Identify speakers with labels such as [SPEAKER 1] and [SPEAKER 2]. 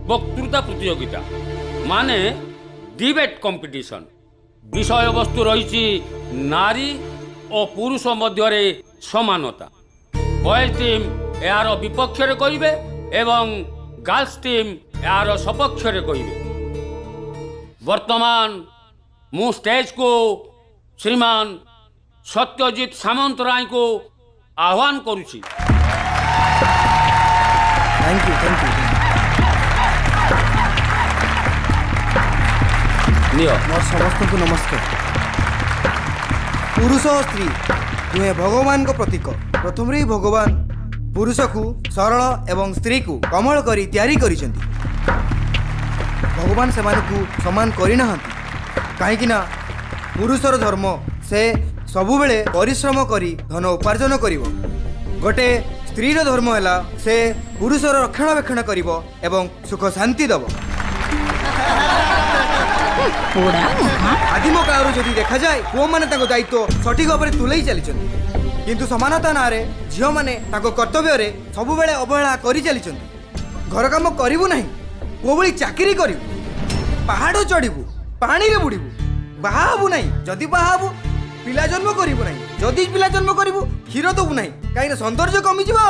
[SPEAKER 1] वक्तृता प्रतियोगिता माने डिबेट कंपटीशन विषय वस्तु रही नारी और पुरुष मध्य समानता बॉयज टीम यार विपक्ष कहिबे एवं गर्ल्स टीम यार सपक्ष कहिबे। वर्तमान मु स्टेज को श्रीमान सत्यजित सामंतराय को आह्वान करुछि।
[SPEAKER 2] थैंक यू मोर समस्त को नमस्कार। पुरुष और स्त्री दुहे भगवान को प्रतीक। प्रथम ही भगवान पुरुष को सरल एवं स्त्री को कमल करी तैयारी करिसेंती। भगवान सेमान को समान करि नहंती काहेकि ना पुरुषर धर्म से सबु बेले परिश्रम करी धन उपार्जन करिवो। गोटे स्त्रीर धर्म हैला से पुरुषर रक्षणाबेक्षण करिवो एवं सुख शांति दबो। आदिम काल जदि देखा जाए पुओ माने ताको दायित्व सठिक भाव में तुले चली किंतु समानता ना रे झील मैंने कर्तव्य रे सबु बेले अवहेला करि चली। घर काम करिवु नहीं को भली चाकरी करिवु पहाड़ चढ़िबु पानी रे बुड़िबु बाहा हबु नहीं जदि बाहा हबु पिला जन्म करिवु नहीं जदि पिला जन्म करिवु क्षीर दबु नहीं काई सौंदर्य कमी जिवो।